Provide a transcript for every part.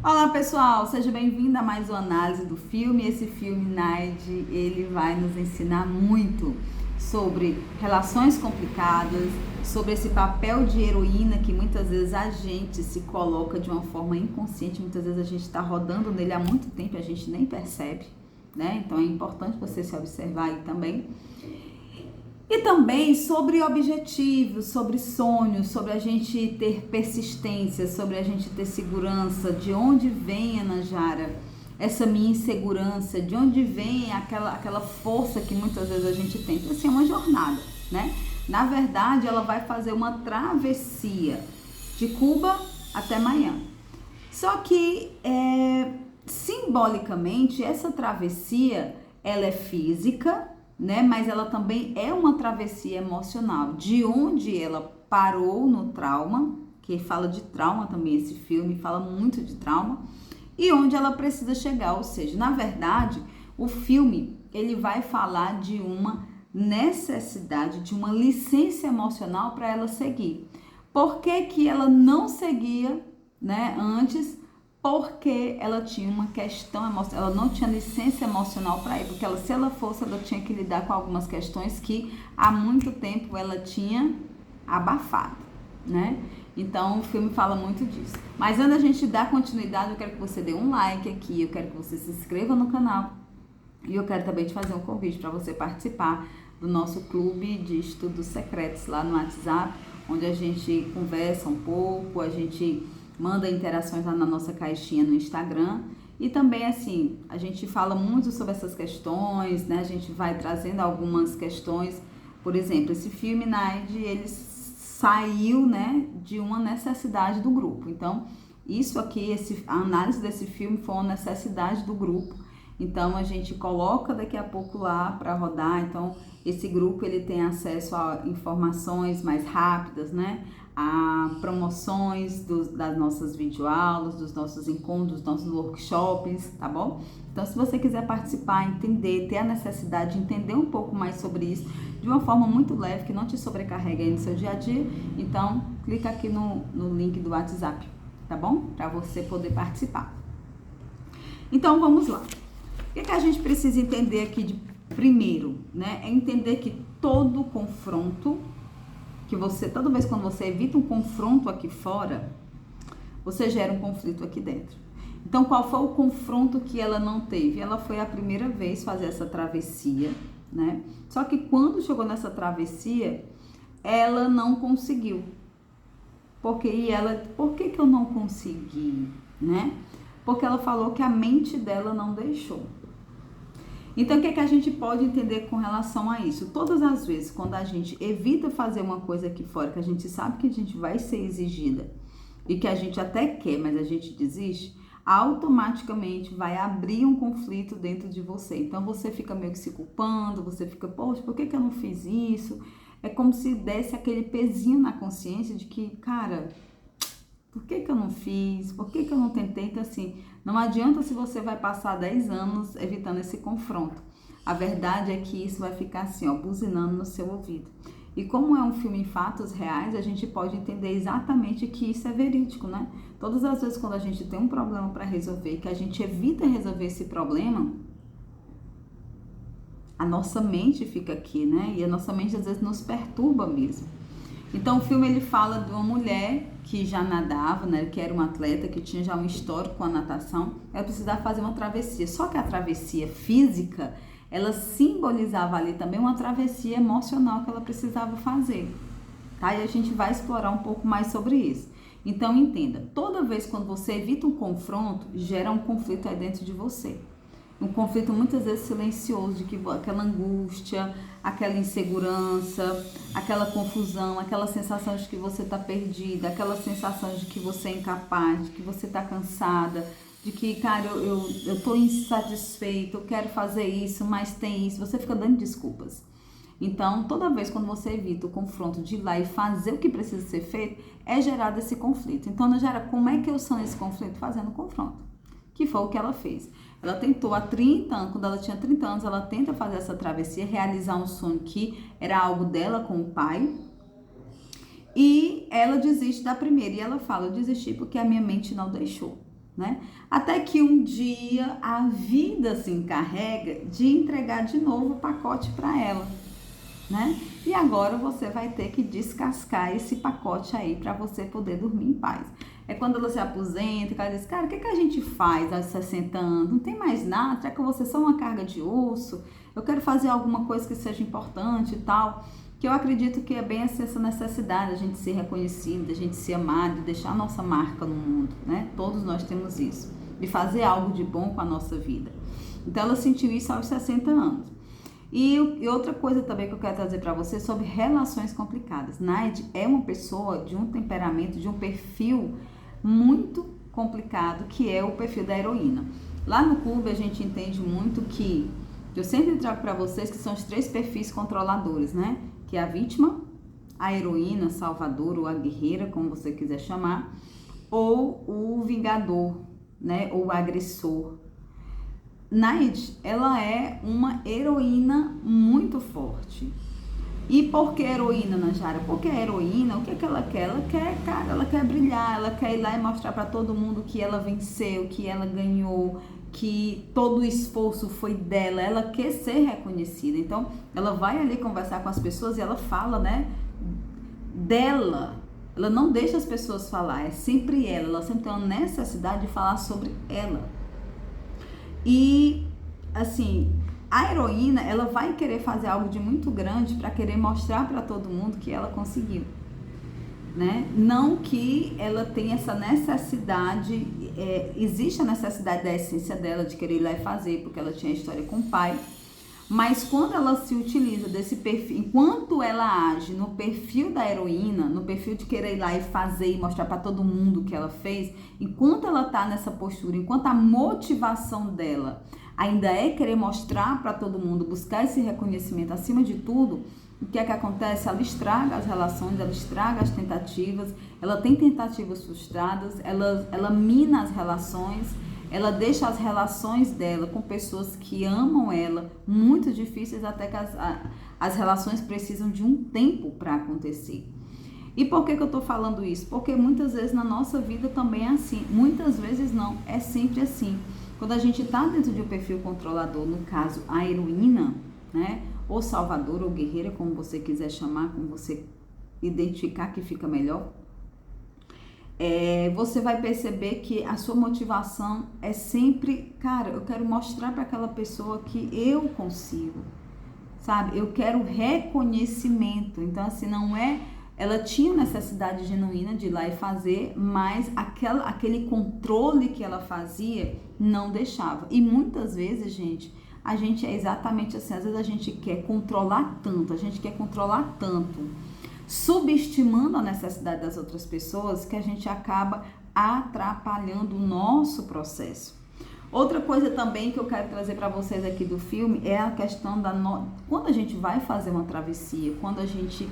Olá pessoal, seja bem-vindo a mais uma análise do filme. Esse filme, Naide, ele vai nos ensinar muito sobre relações complicadas, sobre esse papel de heroína que muitas vezes a gente se coloca de uma forma inconsciente, muitas vezes a gente está rodando nele há muito tempo e a gente nem percebe, né? Então é importante você se observar aí também. E também sobre objetivos, sobre sonhos, sobre a gente ter persistência, sobre a gente ter segurança, de onde vem, Ana Jara, essa minha insegurança, de onde vem aquela força que muitas vezes a gente tem. Então, assim, é uma jornada, né? Na verdade, ela vai fazer uma travessia de Cuba até Miami. Só que, simbolicamente, essa travessia, ela é física, né? Mas ela também é uma travessia emocional, de onde ela parou no trauma, que fala de trauma também, esse filme fala muito de trauma, e onde ela precisa chegar, ou seja, na verdade, o filme, ele vai falar de uma necessidade, de uma licença emocional para ela seguir. Por que que ela não seguia, né, antes? Porque ela tinha uma questão emocional, ela não tinha licença emocional para ir, porque se ela fosse, ela tinha que lidar com algumas questões que há muito tempo ela tinha abafado, né? Então o filme fala muito disso. Mas antes da gente dar continuidade, eu quero que você dê um like aqui, eu quero que você se inscreva no canal e eu quero também te fazer um convite para você participar do nosso clube de estudos secretos lá no WhatsApp, onde a gente conversa um pouco, a gente manda interações lá na nossa caixinha no Instagram. E também, assim, a gente fala muito sobre essas questões, né? A gente vai trazendo algumas questões. Por exemplo, esse filme, Naide, ele saiu, né, de uma necessidade do grupo. Então, isso aqui, a análise desse filme foi uma necessidade do grupo. Então, a gente coloca daqui a pouco lá para rodar. Então, esse grupo, ele tem acesso a informações mais rápidas, né? A promoções das nossas videoaulas, dos nossos encontros, dos nossos workshops, tá bom? Então, se você quiser participar, entender, ter a necessidade de entender um pouco mais sobre isso, de uma forma muito leve, que não te sobrecarregue aí no seu dia a dia, então, clica aqui no link do WhatsApp, tá bom? Para você poder participar. Então, vamos lá. O que a gente precisa entender aqui de primeiro, né? É entender que todo confronto, que você, toda vez quando você evita um confronto aqui fora, você gera um conflito aqui dentro. Então, qual foi o confronto que ela não teve? Ela foi a primeira vez fazer essa travessia, né? Só que quando chegou nessa travessia, ela não conseguiu. Por que eu não consegui, né? Porque ela falou que a mente dela não deixou. Então, o que a gente pode entender com relação a isso? Todas as vezes, quando a gente evita fazer uma coisa aqui fora, que a gente sabe que a gente vai ser exigida e que a gente até quer, mas a gente desiste, automaticamente vai abrir um conflito dentro de você. Então, você fica meio que se culpando, você fica, poxa, por que eu não fiz isso? É como se desse aquele pezinho na consciência de que, cara, por que eu não fiz? Por que eu não tentei? Então, assim, não adianta se você vai passar 10 anos evitando esse confronto. A verdade é que isso vai ficar assim, ó, buzinando no seu ouvido. E como é um filme em fatos reais, a gente pode entender exatamente que isso é verídico, né? Todas as vezes quando a gente tem um problema para resolver, que a gente evita resolver esse problema, a nossa mente fica aqui, né? E a nossa mente às vezes nos perturba mesmo. Então o filme ele fala de uma mulher que já nadava, né, que era uma atleta, que tinha já um histórico com a natação, ela precisava fazer uma travessia. Só que a travessia física, ela simbolizava ali também uma travessia emocional que ela precisava fazer, tá? E a gente vai explorar um pouco mais sobre isso. Então entenda, toda vez quando você evita um confronto, gera um conflito aí dentro de você. Um conflito muitas vezes silencioso, de que aquela angústia, aquela insegurança, aquela confusão, aquela sensação de que você está perdida, aquela sensação de que você é incapaz, de que você está cansada, de que, cara, eu tô insatisfeita, eu quero fazer isso, mas tem isso, você fica dando desculpas. Então, toda vez quando você evita o confronto de ir lá e fazer o que precisa ser feito, é gerado esse conflito. Então, Ana Jara, como é que eu sano esse conflito? Fazendo confronto, que foi o que ela fez. Ela tentou há 30 anos, quando ela tinha 30 anos, ela tenta fazer essa travessia, realizar um sonho que era algo dela com o pai. E ela desiste da primeira. E ela fala, eu desisti porque a minha mente não deixou. né? Até que um dia a vida se encarrega de entregar de novo o pacote para ela, né? E agora você vai ter que descascar esse pacote aí para você poder dormir em paz. É quando ela se aposenta, que ela diz, cara, o que que a gente faz aos 60 anos? Não tem mais nada, será que eu vou ser só uma carga de osso? Eu quero fazer alguma coisa que seja importante e tal. Que eu acredito que é bem essa necessidade, a gente ser reconhecido, a gente ser amado, de deixar a nossa marca no mundo, né? Todos nós temos isso, de fazer algo de bom com a nossa vida. Então ela sentiu isso aos 60 anos. E outra coisa também que eu quero trazer para você sobre relações complicadas. Naide é uma pessoa de um temperamento, de um perfil muito complicado, que é o perfil da heroína. Lá no clube a gente entende muito que, eu sempre trago para vocês que são os 3 perfis controladores, né? Que é a vítima, a heroína, salvadora ou a guerreira, como você quiser chamar, ou o vingador, né? Ou o agressor. Naide, ela é uma heroína muito forte. E por que heroína, Najara? Porque a heroína, o que é que ela quer? Ela quer, cara, ela quer brilhar, ela quer ir lá e mostrar para todo mundo que ela venceu, que ela ganhou, que todo o esforço foi dela, ela quer ser reconhecida. Então, ela vai ali conversar com as pessoas e ela fala, né, dela. Ela não deixa as pessoas falar, é sempre ela sempre tem uma necessidade de falar sobre ela. E, assim, a heroína, ela vai querer fazer algo de muito grande para querer mostrar para todo mundo que ela conseguiu, né? Não que ela tenha essa necessidade, existe a necessidade da essência dela de querer ir lá e fazer, porque ela tinha história com o pai, mas quando ela se utiliza desse perfil, enquanto ela age no perfil da heroína, no perfil de querer ir lá e fazer e mostrar para todo mundo o que ela fez, enquanto ela tá nessa postura, enquanto a motivação dela ainda é querer mostrar para todo mundo, buscar esse reconhecimento acima de tudo, o que é que acontece? Ela estraga as relações, ela estraga as tentativas, ela tem tentativas frustradas, ela mina as relações, ela deixa as relações dela com pessoas que amam ela muito difíceis, até que as relações precisam de um tempo para acontecer. E por que eu tô falando isso? Porque muitas vezes na nossa vida também é assim, muitas vezes não, é sempre assim. Quando a gente tá dentro de um perfil controlador, no caso a heroína, né, ou salvadora ou guerreira, como você quiser chamar, como você identificar que fica melhor, você vai perceber que a sua motivação é sempre, cara, eu quero mostrar para aquela pessoa que eu consigo, sabe? Eu quero reconhecimento. Então, assim, não é... Ela tinha necessidade genuína de ir lá e fazer, mas aquele controle que ela fazia não deixava. E muitas vezes, gente, a gente é exatamente assim. Às vezes a gente quer controlar tanto, subestimando a necessidade das outras pessoas, que a gente acaba atrapalhando o nosso processo. Outra coisa também que eu quero trazer para vocês aqui do filme é a questão quando a gente vai fazer uma travessia, quando a gente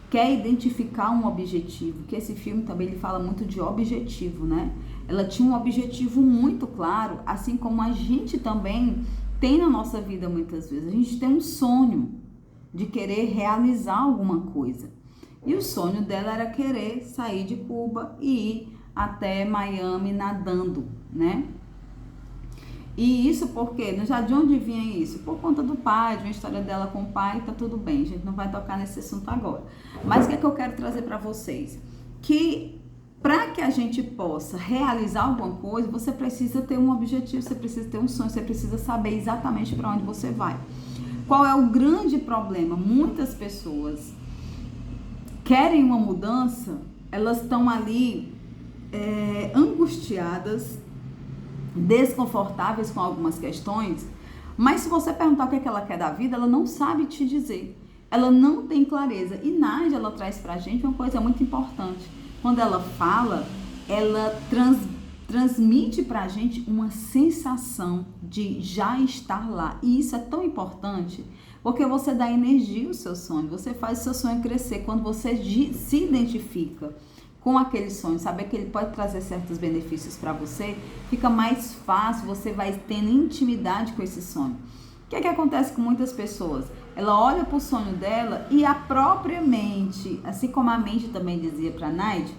quer identificar um objetivo, que esse filme também ele fala muito de objetivo, né? Ela tinha um objetivo muito claro, assim como a gente também tem na nossa vida muitas vezes. A gente tem um sonho de querer realizar alguma coisa. E o sonho dela era querer sair de Cuba e ir até Miami nadando, né? E isso porque, já de onde vinha isso? Por conta do pai, de uma história dela com o pai, tá tudo bem, a gente não vai tocar nesse assunto agora. Mas o que é que eu quero trazer para vocês? Que para que a gente possa realizar alguma coisa, você precisa ter um objetivo, você precisa ter um sonho, você precisa saber exatamente para onde você vai. Qual é o grande problema? Muitas pessoas querem uma mudança, elas estão ali angustiadas, desconfortáveis com algumas questões, mas se você perguntar o que é que ela quer da vida, ela não sabe te dizer, ela não tem clareza. E Nádia, ela traz pra gente uma coisa muito importante. Quando ela fala, ela transmite pra gente uma sensação de já estar lá, e isso é tão importante, porque você dá energia ao seu sonho, você faz o seu sonho crescer quando você se identifica com aquele sonho, saber que ele pode trazer certos benefícios para você, fica mais fácil, você vai tendo intimidade com esse sonho. O que é que acontece com muitas pessoas? Ela olha para o sonho dela e a própria mente, assim como a mente também dizia para Naide,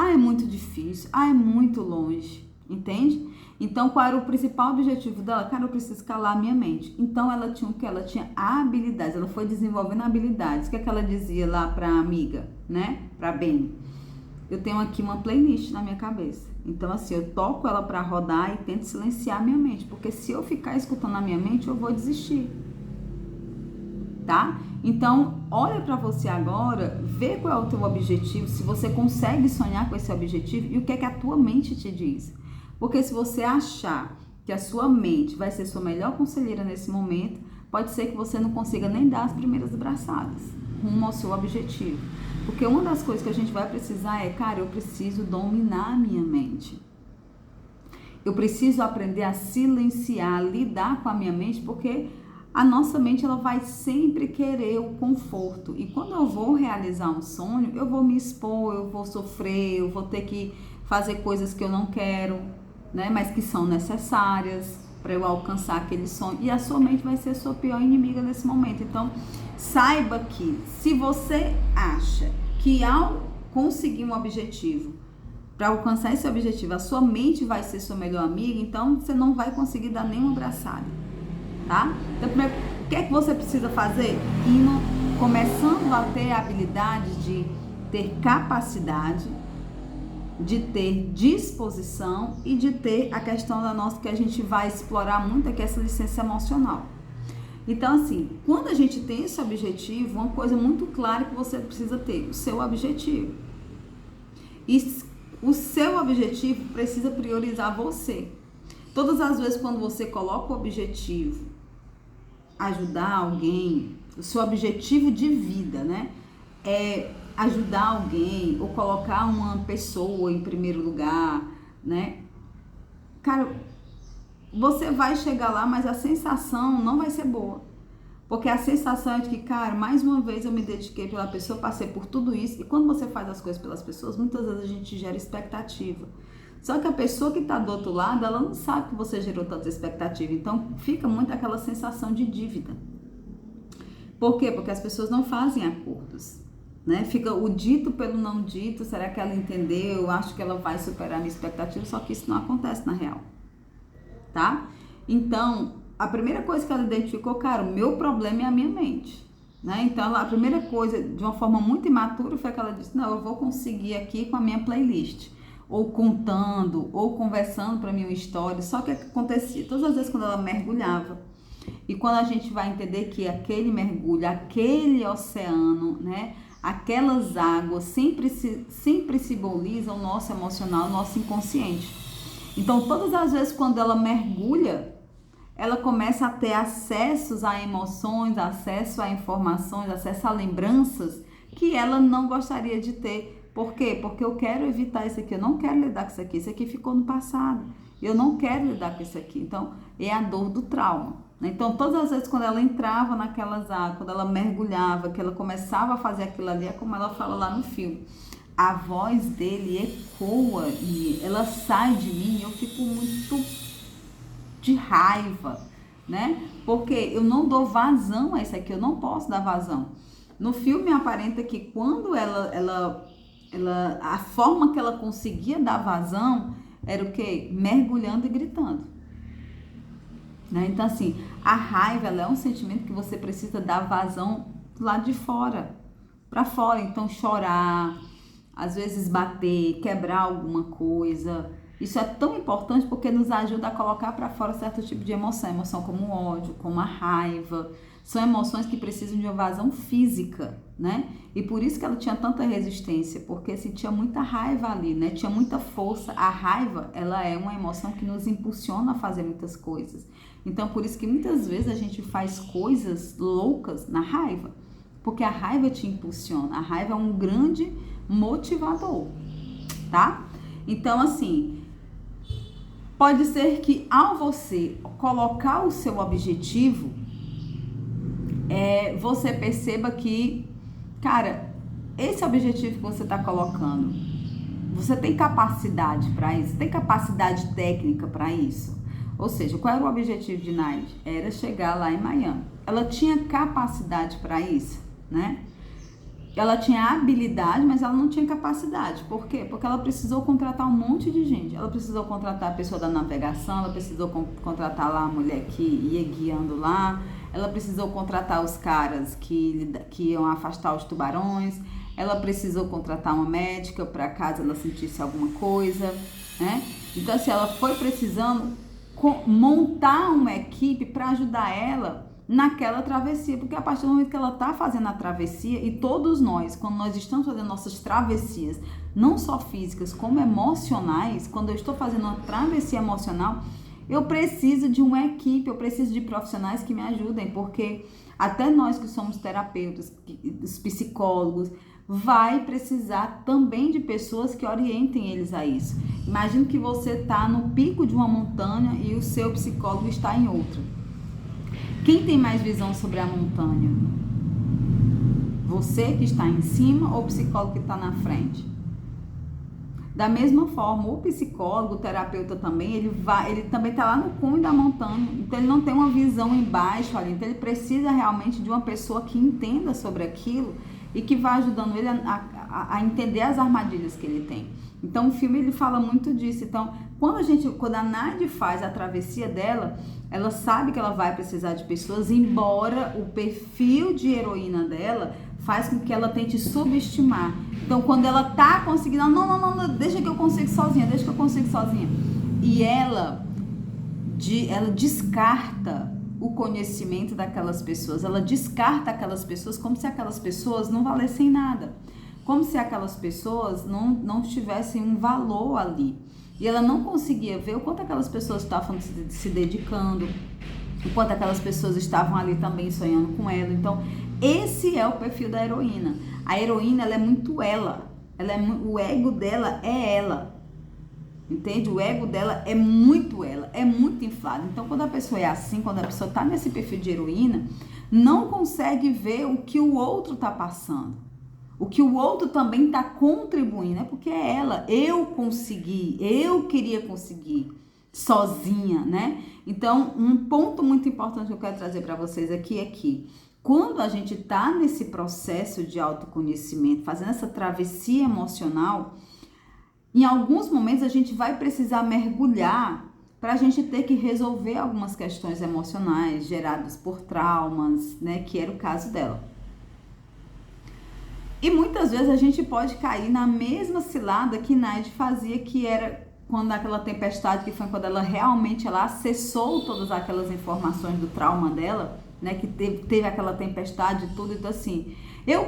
Ah, é muito difícil. Ah, é muito longe. Entende? Então, qual era o principal objetivo dela? Cara, eu preciso calar a minha mente. Então, ela tinha o quê? Ela tinha habilidades. Ela foi desenvolvendo habilidades. O que é que ela dizia lá pra amiga, né? Pra Beni? Eu tenho aqui uma playlist na minha cabeça. Então, assim, eu toco ela pra rodar e tento silenciar a minha mente. Porque se eu ficar escutando a minha mente, eu vou desistir. Tá? Então, olha pra você agora, vê qual é o teu objetivo, se você consegue sonhar com esse objetivo e o que é que a tua mente te diz. Porque se você achar que a sua mente vai ser sua melhor conselheira nesse momento, pode ser que você não consiga nem dar as primeiras braçadas rumo ao seu objetivo. Porque uma das coisas que a gente vai precisar é, cara, eu preciso dominar a minha mente. Eu preciso aprender a silenciar, lidar com a minha mente, porque a nossa mente ela vai sempre querer o conforto. E quando eu vou realizar um sonho, eu vou me expor, eu vou sofrer, eu vou ter que fazer coisas que eu não quero, né? Mas que são necessárias para eu alcançar aquele sonho. E a sua mente vai ser a sua pior inimiga nesse momento. Então, saiba que se você acha que ao conseguir um objetivo, para alcançar esse objetivo, a sua mente vai ser sua melhor amiga, então você não vai conseguir dar nenhuma abraçada, tá? Então, primeiro, o que é que você precisa fazer? Começando a ter a habilidade de ter capacidade, de ter disposição e de ter a questão da nossa, que a gente vai explorar muito, que é essa licença emocional. Então, assim, quando a gente tem esse objetivo, uma coisa muito clara que você precisa ter, o seu objetivo. E o seu objetivo precisa priorizar você. Todas as vezes quando você coloca o objetivo, ajudar alguém, o seu objetivo de vida, né? É ajudar alguém ou colocar uma pessoa em primeiro lugar, né? Cara, você vai chegar lá, mas a sensação não vai ser boa. Porque a sensação é de que, cara, mais uma vez eu me dediquei pela pessoa, passei por tudo isso. E quando você faz as coisas pelas pessoas, muitas vezes a gente gera expectativa. Só que a pessoa que está do outro lado, ela não sabe que você gerou tanta expectativa. Então, fica muito aquela sensação de dívida. Por quê? Porque as pessoas não fazem acordos, né? Fica o dito pelo não dito. Será que ela entendeu? Eu acho que ela vai superar a minha expectativa. Só que isso não acontece na real, tá? Então, a primeira coisa que ela identificou, cara, o meu problema é a minha mente, né? Então, a primeira coisa, de uma forma muito imatura, foi que ela disse, não, eu vou conseguir aqui com a minha playlist, ou contando, ou conversando para mim uma história. Só que o que acontecia? Todas as vezes quando ela mergulhava, e quando a gente vai entender que aquele mergulho, aquele oceano, né? Aquelas águas sempre simbolizam o nosso emocional, o nosso inconsciente. Então, todas as vezes quando ela mergulha, ela começa a ter acessos a emoções, acesso a informações, acesso a lembranças que ela não gostaria de ter. Por quê? Porque eu quero evitar isso aqui, eu não quero lidar com isso aqui ficou no passado, eu não quero lidar com isso aqui. Então, é a dor do trauma. Então, todas as vezes quando ela entrava naquelas águas, quando ela mergulhava, que ela começava a fazer aquilo ali, é como ela fala lá no filme. A voz dele ecoa e ela sai de mim e eu fico muito de raiva, né? Porque eu não dou vazão a isso aqui, eu não posso dar vazão. No filme aparenta que quando a forma que ela conseguia dar vazão era o quê? Mergulhando e gritando. Né? Então, assim, a raiva ela é um sentimento que você precisa dar vazão lá de fora, para fora. Então, chorar, às vezes bater, quebrar alguma coisa. Isso é tão importante porque nos ajuda a colocar para fora certo tipo de emoção. Emoção como o ódio, como a raiva. São emoções que precisam de uma vazão física, né? E por isso que ela tinha tanta resistência, porque sentia muita raiva ali, né? Tinha muita força. A raiva, ela é uma emoção que nos impulsiona a fazer muitas coisas. Então, por isso que muitas vezes a gente faz coisas loucas na raiva, porque a raiva te impulsiona. A raiva é um grande motivador, tá? Então, assim, pode ser que ao você colocar o seu objetivo, você perceba que, cara, esse objetivo que você está colocando, você tem capacidade para isso? Tem capacidade técnica para isso? Ou seja, qual era o objetivo de Naide? Era chegar lá em Miami. Ela tinha capacidade para isso, né? ela tinha habilidade, mas ela não tinha capacidade. Por quê? Porque ela precisou contratar um monte de gente. Ela precisou contratar a pessoa da navegação, ela precisou contratar lá a mulher que ia guiando lá, ela precisou contratar os caras que iam afastar os tubarões, ela precisou contratar uma médica para caso ela sentisse alguma coisa, né? Então, assim, ela foi precisando montar uma equipe para ajudar ela naquela travessia, porque a partir do momento que ela está fazendo a travessia, e todos nós, quando nós estamos fazendo nossas travessias, não só físicas, como emocionais, quando eu estou fazendo uma travessia emocional, eu preciso de uma equipe, eu preciso de profissionais que me ajudem, porque até nós que somos terapeutas, os psicólogos, vai precisar também de pessoas que orientem eles a isso. Imagine que você está no pico de uma montanha e o seu psicólogo está em outra. Quem tem mais visão sobre a montanha? Você que está em cima ou o psicólogo que está na frente? Da mesma forma, o psicólogo, o terapeuta também, ele também está lá no cume da montanha, então ele não tem uma visão embaixo ali, então ele precisa realmente de uma pessoa que entenda sobre aquilo e que vai ajudando ele a entender as armadilhas que ele tem. Então o filme ele fala muito disso. Então quando a Nádia faz a travessia dela, ela sabe que ela vai precisar de pessoas, embora o perfil de heroína dela faz com que ela tente subestimar. Então quando ela tá conseguindo, não, deixa que eu consigo sozinha, e ela descarta o conhecimento daquelas pessoas, ela descarta aquelas pessoas como se aquelas pessoas não valessem nada, como se aquelas pessoas não tivessem um valor ali, e ela não conseguia ver o quanto aquelas pessoas estavam se dedicando, o quanto aquelas pessoas estavam ali também sonhando com ela. Então esse é o perfil da heroína. A heroína, ela é muito o ego dela é ela. Entende? O ego dela é muito inflado. Então, quando a pessoa é assim, quando a pessoa tá nesse perfil de heroína, não consegue ver o que o outro tá passando. O que o outro também tá contribuindo. É porque é ela. Eu queria conseguir sozinha, né? Então, um ponto muito importante que eu quero trazer para vocês aqui é que quando a gente tá nesse processo de autoconhecimento, fazendo essa travessia emocional, em alguns momentos a gente vai precisar mergulhar para a gente ter que resolver algumas questões emocionais geradas por traumas, né, que era o caso dela. E muitas vezes a gente pode cair na mesma cilada que Naide fazia, que era quando aquela tempestade, que foi quando ela realmente acessou todas aquelas informações do trauma dela, né, que teve aquela tempestade e tudo. Então assim, eu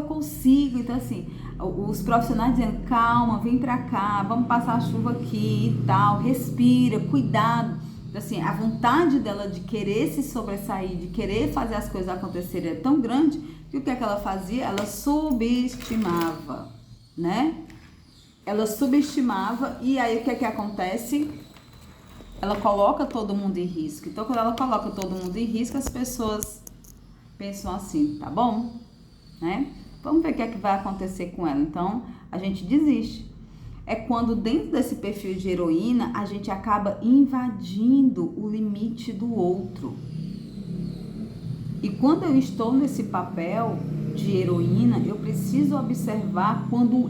consigo. Então assim, os profissionais dizendo, calma, vem pra cá, vamos passar a chuva aqui e tal, respira, cuidado. Então assim, a vontade dela de querer se sobressair, de querer fazer as coisas acontecerem é tão grande que o que é que ela fazia? Ela subestimava, né? Ela subestimava, e aí o que é que acontece? Ela coloca todo mundo em risco. Então, quando ela coloca todo mundo em risco, as pessoas pensam assim, tá bom, né? Vamos ver o que é que vai acontecer com ela. Então, a gente desiste. É quando dentro desse perfil de heroína, a gente acaba invadindo o limite do outro. E quando eu estou nesse papel de heroína, eu preciso observar quando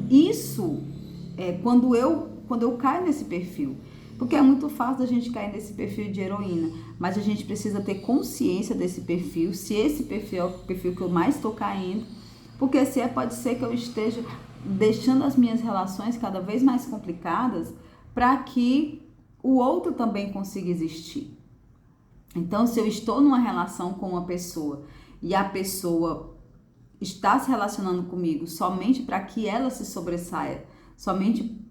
eu caio nesse perfil. Porque é muito fácil a gente cair nesse perfil de heroína, mas a gente precisa ter consciência desse perfil, se esse perfil é o perfil que eu mais estou caindo, porque pode ser que eu esteja deixando as minhas relações cada vez mais complicadas para que o outro também consiga existir. Então, se eu estou numa relação com uma pessoa e a pessoa está se relacionando comigo somente para que ela se sobressaia, somente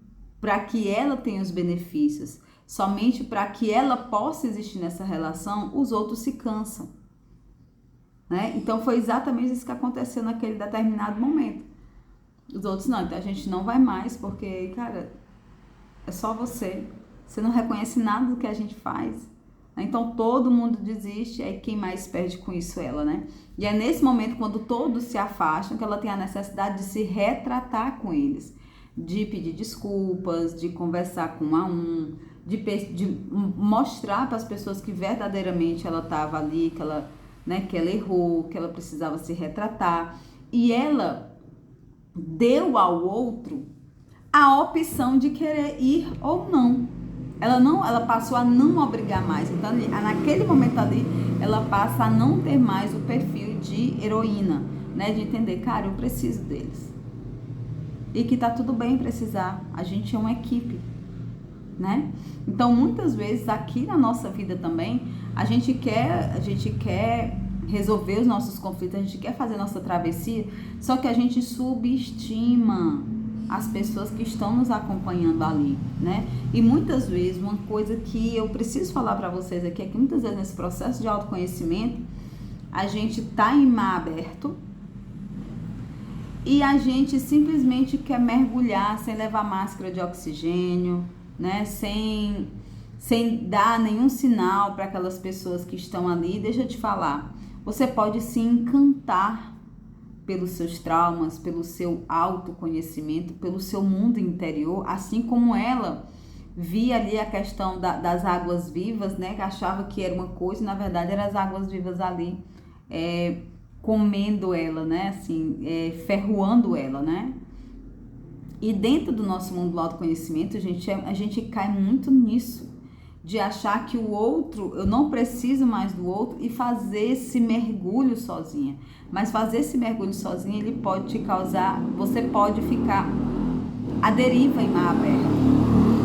para que ela tenha os benefícios, somente para que ela possa existir nessa relação, os outros se cansam, né? Então foi exatamente isso que aconteceu naquele determinado momento. Os outros não, então a gente não vai mais, porque, cara, é só você não reconhece nada do que a gente faz, né? Então todo mundo desiste, aí quem mais perde com isso? Ela, né? E é nesse momento, quando todos se afastam, que ela tem a necessidade de se retratar com eles, de pedir desculpas, de conversar com de mostrar para as pessoas que verdadeiramente ela estava ali, que ela errou, que ela precisava se retratar. e ela deu ao outro a opção de querer ir ou não. Ela passou a não obrigar mais. Então, naquele momento ali, ela passa a não ter mais o perfil de heroína, né? De entender, cara, eu preciso deles. E que tá tudo bem precisar. A gente é uma equipe, né? Então, muitas vezes, aqui na nossa vida também, a gente quer resolver os nossos conflitos, a gente quer fazer nossa travessia, só que a gente subestima as pessoas que estão nos acompanhando ali, né? E muitas vezes, uma coisa que eu preciso falar para vocês aqui é que muitas vezes nesse processo de autoconhecimento, a gente tá em mar aberto e a gente simplesmente quer mergulhar sem levar máscara de oxigênio, né? Sem dar nenhum sinal para aquelas pessoas que estão ali. Deixa eu te falar, você pode se encantar pelos seus traumas, pelo seu autoconhecimento, pelo seu mundo interior, assim como ela via ali a questão das águas vivas, né, que achava que era uma coisa e na verdade eram as águas vivas ali comendo ela, né, assim, ferroando ela, né. E dentro do nosso mundo do autoconhecimento, a gente cai muito nisso, de achar que o outro, eu não preciso mais do outro e fazer esse mergulho sozinha. Mas fazer esse mergulho sozinha, ele pode te causar, você pode ficar à deriva em mar aberto.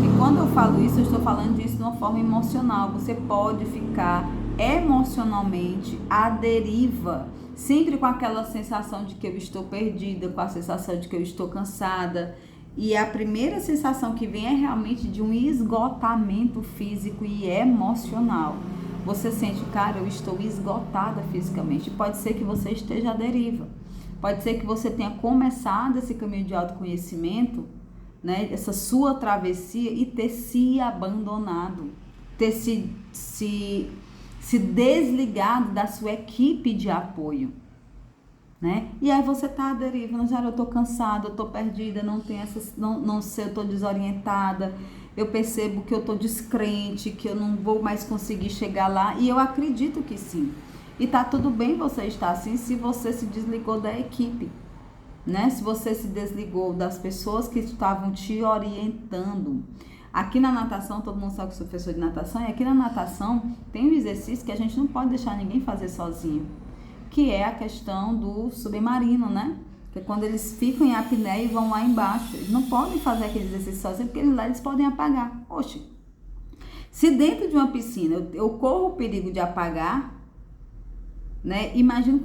E quando eu falo isso, eu estou falando disso de uma forma emocional. Você pode ficar emocionalmente à deriva, sempre com aquela sensação de que eu estou perdida, com a sensação de que eu estou cansada. E a primeira sensação que vem é realmente de um esgotamento físico e emocional. Você sente, cara, eu estou esgotada fisicamente. Pode ser que você esteja à deriva. Pode ser que você tenha começado esse caminho de autoconhecimento, né, essa sua travessia, e ter se abandonado, ter se desligado da sua equipe de apoio. Né? E aí você tá à deriva, eu tô cansada, eu tô perdida, não sei, eu tô desorientada, eu percebo que eu tô descrente, que eu não vou mais conseguir chegar lá, e eu acredito que sim. E tá tudo bem você estar assim se você se desligou da equipe, né? Se você se desligou das pessoas que estavam te orientando. Aqui na natação, todo mundo sabe que eu sou professor de natação, e aqui na natação tem um exercício que a gente não pode deixar ninguém fazer sozinho, que é a questão do submarino, né? Que é quando eles ficam em apneia e vão lá embaixo. Eles não podem fazer aquele exercício sozinhos, porque lá eles podem apagar. Oxe, se dentro de uma piscina eu corro o perigo de apagar, né? Imagino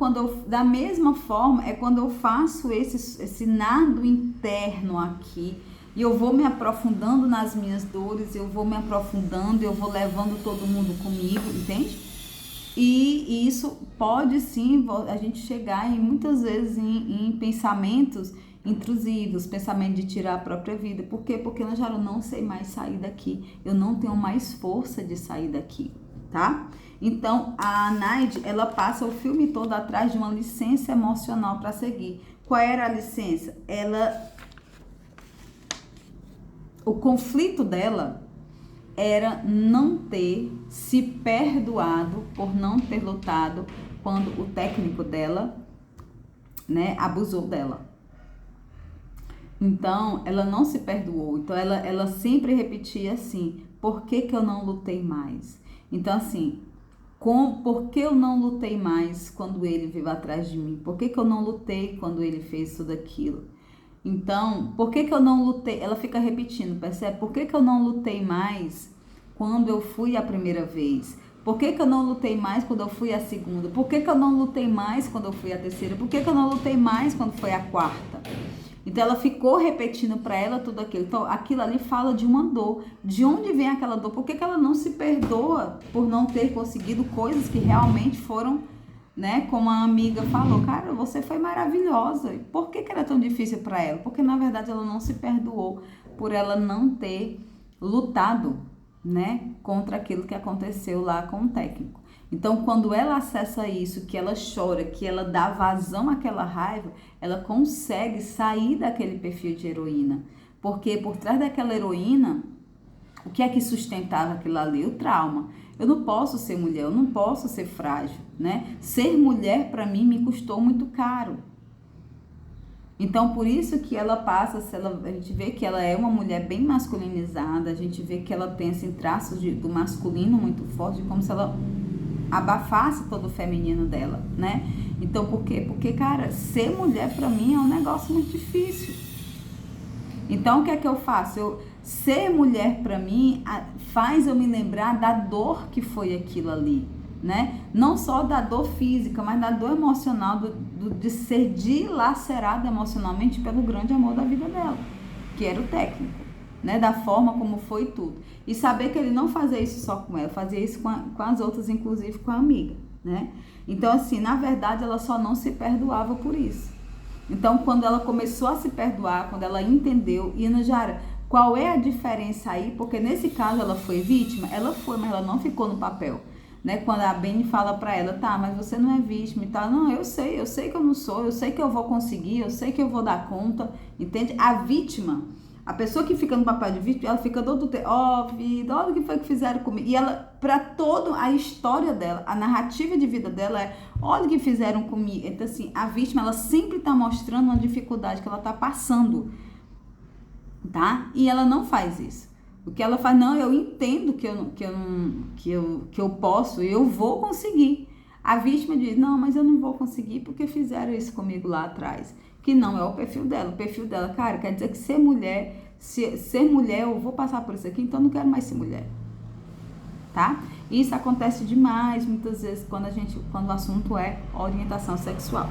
da mesma forma, é quando eu faço esse nado interno aqui, e eu vou me aprofundando nas minhas dores, eu vou me aprofundando, eu vou levando todo mundo comigo, entende? E isso pode sim a gente chegar muitas vezes em pensamentos intrusivos, pensamento de tirar a própria vida. Por quê? Porque eu já não sei mais sair daqui, eu não tenho mais força de sair daqui, tá? Então a Naide, ela passa o filme todo atrás de uma licença emocional para seguir. Qual era a licença? O conflito dela era não ter se perdoado por não ter lutado quando o técnico dela, né, abusou dela. Então, ela não se perdoou. Então, ela sempre repetia assim, por que eu não lutei mais? Então, assim, por que eu não lutei mais quando ele veio atrás de mim? Por que eu não lutei quando ele fez tudo aquilo? Então, por que eu não lutei? Ela fica repetindo, percebe? Por que eu não lutei mais quando eu fui a primeira vez? Por que eu não lutei mais quando eu fui a segunda? Por que eu não lutei mais quando eu fui a terceira? Por que eu não lutei mais quando foi a quarta? Então, ela ficou repetindo para ela tudo aquilo. Então, aquilo ali fala de uma dor. De onde vem aquela dor? Por que ela não se perdoa por não ter conseguido coisas que realmente foram, né, como a amiga falou, cara, você foi maravilhosa. Por que era tão difícil para ela? Porque na verdade ela não se perdoou por ela não ter lutado, né, contra aquilo que aconteceu lá com o técnico. Então, quando ela acessa isso, que ela chora, que ela dá vazão àquela raiva, ela consegue sair daquele perfil de heroína. Porque por trás daquela heroína, o que é que sustentava aquilo ali? O trauma. Eu não posso ser mulher, eu não posso ser frágil, né? Ser mulher, para mim, me custou muito caro. Então, por isso que ela passa, a gente vê que ela é uma mulher bem masculinizada, a gente vê que ela tem esse traço do masculino muito forte, como se ela abafasse todo o feminino dela, né? Então, por quê? Porque, cara, ser mulher pra mim é um negócio muito difícil. Então, o que é que eu faço? Ser mulher pra mim faz eu me lembrar da dor que foi aquilo ali, né? Não só da dor física, mas da dor emocional, de ser dilacerada emocionalmente pelo grande amor da vida dela, que era o técnico, né? Da forma como foi tudo. E saber que ele não fazia isso só com ela, fazia isso com as outras, inclusive com a amiga, né? Então, assim, na verdade, ela só não se perdoava por isso. Então, quando ela começou a se perdoar, quando ela entendeu, e Najara, qual é a diferença aí? Porque nesse caso ela foi vítima, ela foi, mas ela não ficou no papel, né? Quando a Beni fala pra ela, tá, mas você não é vítima e tal, não, eu sei que eu não sou, eu sei que eu vou conseguir, eu sei que eu vou dar conta, entende? A vítima, a pessoa que fica no papel de vítima, ela fica todo tempo, ó, vida, olha o que foi que fizeram comigo. E ela, pra toda a história dela, a narrativa de vida dela é, olha o que fizeram comigo. Então, assim, a vítima, ela sempre tá mostrando uma dificuldade que ela tá passando, tá? E ela não faz isso. O que ela faz, não, eu entendo que eu posso, eu vou conseguir. A vítima diz, não, mas eu não vou conseguir porque fizeram isso comigo lá atrás. Que não é o perfil dela. O perfil dela, cara, quer dizer que ser mulher, eu vou passar por isso aqui, então eu não quero mais ser mulher. Tá? Isso acontece demais, muitas vezes, quando o assunto é orientação sexual.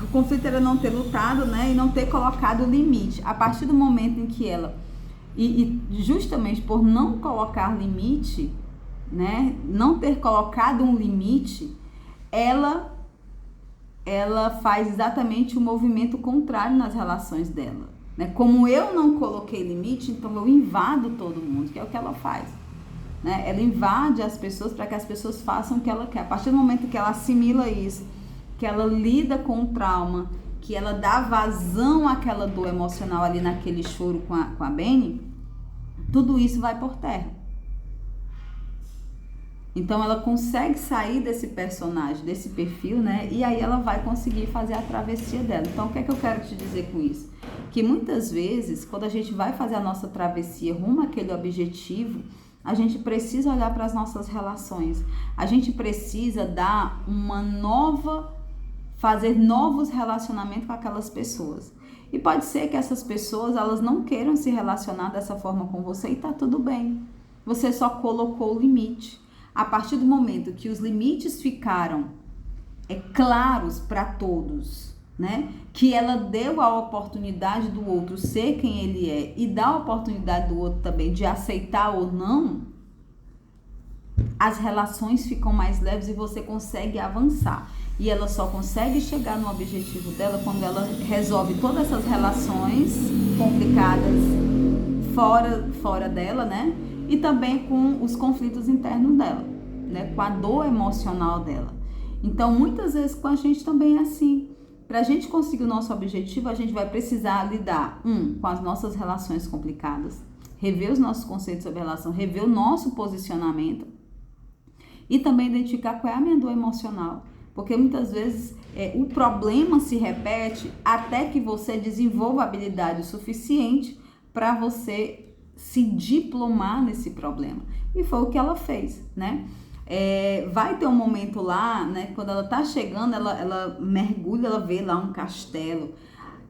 O conflito era não ter lutado, né, e não ter colocado o limite. A partir do momento em que ela, e justamente por não colocar limite, né, não ter colocado um limite, ela faz exatamente o movimento contrário nas relações dela, né? Como eu não coloquei limite, então eu invado todo mundo, que é o que ela faz, né? Ela invade as pessoas para que as pessoas façam o que ela quer. A partir do momento que ela assimila isso, que ela lida com o trauma, que ela dá vazão àquela dor emocional ali naquele choro com a Beni, tudo isso vai por terra. Então ela consegue sair desse personagem, desse perfil, né? E aí ela vai conseguir fazer a travessia dela. Então o que é que eu quero te dizer com isso? Que muitas vezes, quando a gente vai fazer a nossa travessia rumo àquele objetivo, a gente precisa olhar para as nossas relações. A gente precisa fazer novos relacionamentos com aquelas pessoas. E pode ser que essas pessoas, elas não queiram se relacionar dessa forma com você e tá tudo bem. Você só colocou o limite. A partir do momento que os limites ficaram claros para todos, né? Que ela deu a oportunidade do outro ser quem ele é e dá a oportunidade do outro também de aceitar ou não, as relações ficam mais leves e você consegue avançar. E ela só consegue chegar no objetivo dela quando ela resolve todas essas relações complicadas fora dela, né? E também com os conflitos internos dela, né? Com a dor emocional dela. Então, muitas vezes com a gente também é assim. Para a gente conseguir o nosso objetivo, a gente vai precisar lidar, com as nossas relações complicadas, rever os nossos conceitos sobre relação, rever o nosso posicionamento e também identificar qual é a minha dor emocional. Porque muitas vezes o problema se repete até que você desenvolva habilidade suficiente para você se diplomar nesse problema. E foi o que ela fez, né? Vai ter um momento lá, né? Quando ela tá chegando, ela mergulha, ela vê lá um castelo.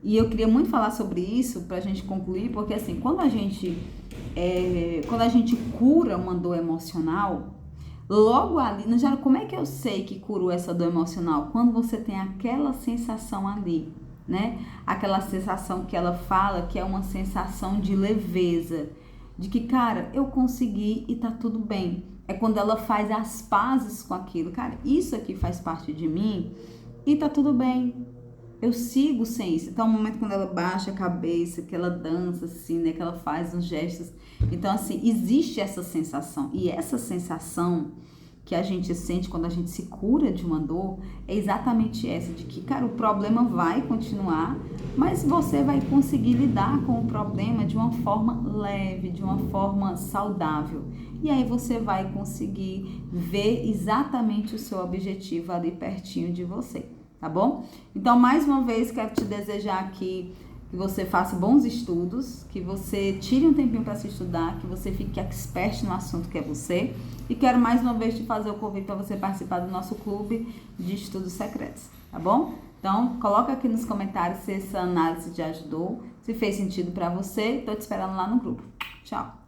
E eu queria muito falar sobre isso pra gente concluir, porque assim, quando a gente cura uma dor emocional, logo ali, já como é que eu sei que curou essa dor emocional? Quando você tem aquela sensação ali, né? Aquela sensação que ela fala que é uma sensação de leveza, de que, cara, eu consegui e tá tudo bem. É quando ela faz as pazes com aquilo. Cara, isso aqui faz parte de mim e tá tudo bem. Eu sigo sem isso. Então, é um momento quando ela baixa a cabeça, que ela dança assim, né? Que ela faz uns gestos. Então, assim, existe essa sensação. E essa sensação que a gente sente quando a gente se cura de uma dor é exatamente essa, de que, cara, o problema vai continuar, mas você vai conseguir lidar com o problema de uma forma leve, de uma forma saudável. E aí você vai conseguir ver exatamente o seu objetivo ali pertinho de você, tá bom? Então, mais uma vez, quero te desejar aqui que você faça bons estudos, que você tire um tempinho para se estudar, que você fique expert no assunto que é você. E quero mais uma vez te fazer o convite para você participar do nosso clube de estudos secretos, tá bom? Então, coloca aqui nos comentários se essa análise te ajudou, se fez sentido para você. Estou te esperando lá no grupo. Tchau!